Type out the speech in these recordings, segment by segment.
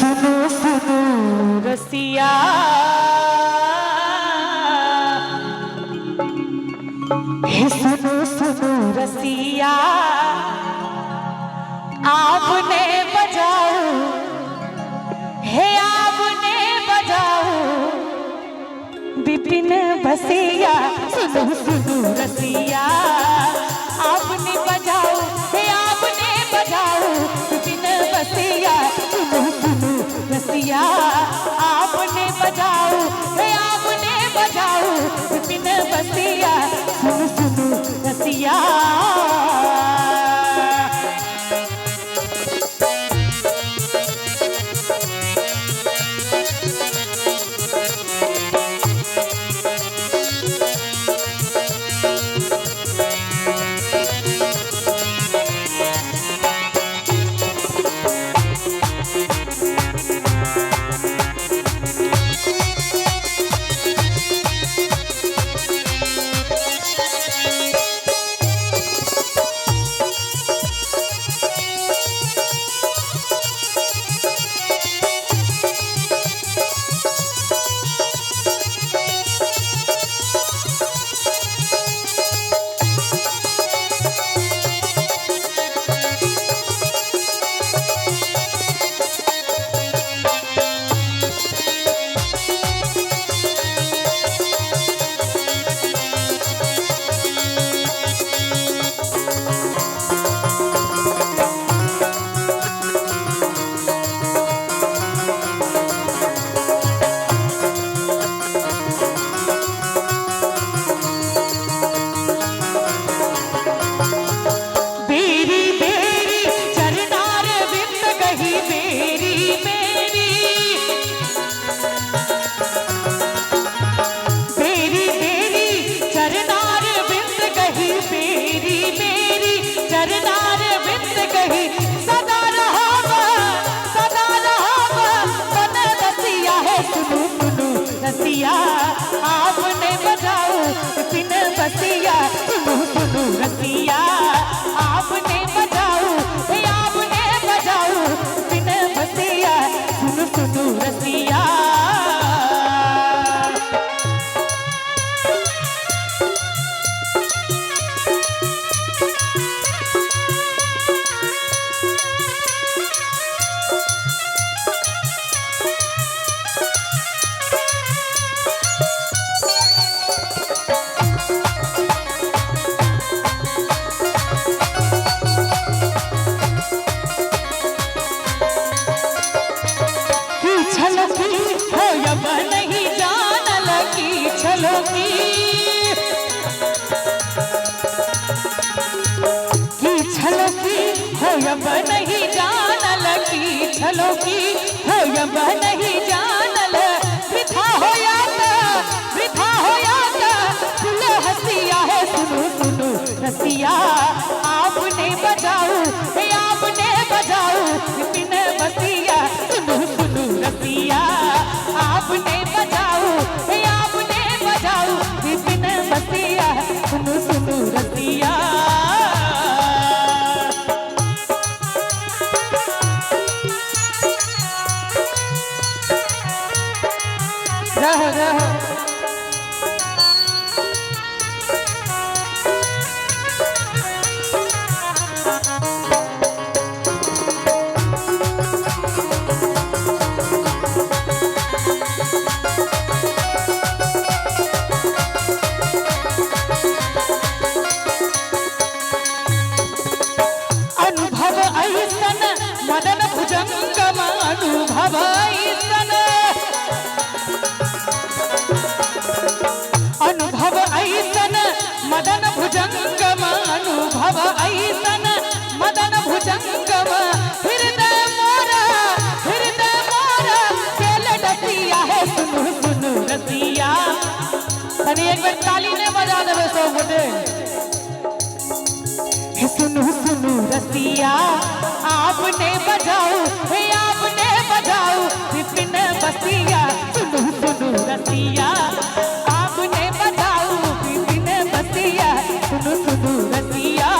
सुनो सुनो रसिया, सुनो सुनो रसिया, आपने बजाओ हे आपने बजाओ विपिन बसिया। सुनो सुनो रसिया, आपने बजाओ हे आपने बजाओ विपिन बसिया। सुनो सुनो रसिया, आपने बजाओ हे आपने बजाओ विपिन बसिया। सुनो सुनो रसिया, आपने बजाओ विपिन बसिया। सुनो सुनो रसिया, आपने बजाओ हे आपने बजाओ विपिन बसिया। सुनो सुनो रसिया, नहीं जान लगी छलो की छलो की हो अब नहीं जान लगी छलो की हो अब नहीं जान ल वृथा होया फुल हसिया है। सुनो सुनो रसिया, आपने बजाओ हे आपने बजाओ विपिन बसिया। सुनो सुनो रसिया, आपने बजाओ हे आपने बजाओ विपिन बसिया। सुनो सुनो रसिया, रहो रहो मदन भुजंगम अनुभव ऐसन, अनुभव ऐसन मदन भुजंगम अनुभव ऐसन मदन भुजंगम। हृदय मोरा केल डसिया है। सुनो सुनो रसिया, तनी एक बार ताली ने बजा देवे सब गोटे। सुनो सुनो रसिया, आपने बजाओ हे आपने बजाओ विपिन बसिया। सुनो सुनो रसिया, आपने बजाओ विपिन बसिया। सुनो सुनो रसिया,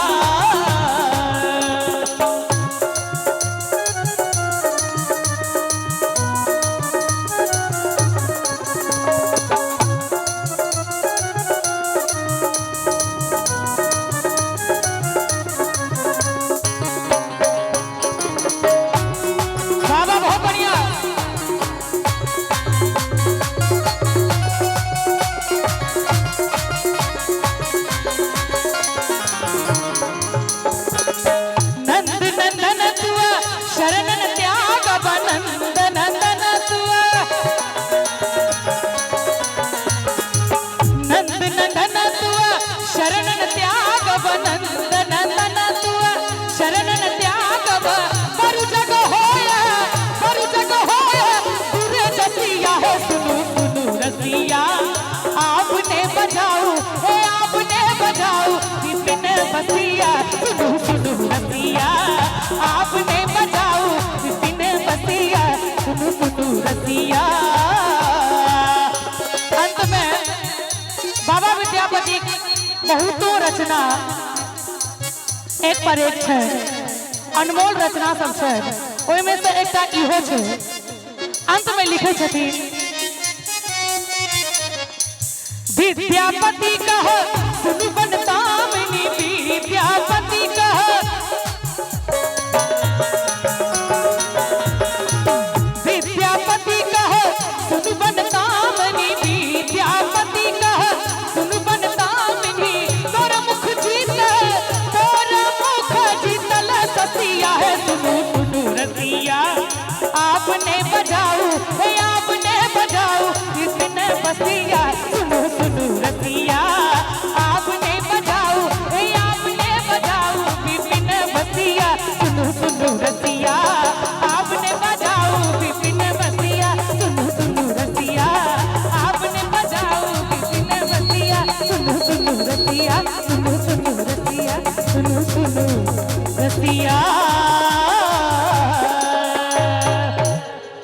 शरणन त्यागव नंदन नंदन तुआ नंद नंदन तुआ शरणन त्यागव नंदन नंदन तुआ शरणन त्यागव परु जग होया पूरे जसिया है सुनु सुनु रसिया आपने बजाऊ हे आपने बजाऊ विपिन बसिया सुनु सुनु रसिया आपने बजाऊ विपिन बसिया सुनु सुनु रसिया। अंत में बाबा विद्यापति बहुतो रचना एक पर एक है, अनमोल रचना सब है, ओहि में से एकटा इहो छै। अंत में लिखे छथिन विद्यापति कह सुन बनतामिनी विद्यापति कह विद्यापति कह सुन बनतामिनी विद्यापति कह सुन बनतामिनी तोर मुख जीतल ससिया है सुनु सुनु रसिया आपने बजाऊ हे आपने बजाऊ विपिन बसिया सुनु सुनु रसिया आपने बजाऊ हे आपने बजाऊ विपिन बसिया सुनु सुनु रसिया आपने बजाऊ विपिन बसिया सुनु सुनु रसिया आपने बजाऊ विपिन बसिया सुनु सुनु रसिया सुनु सुनु रसिया सुनु सुनु रसिया।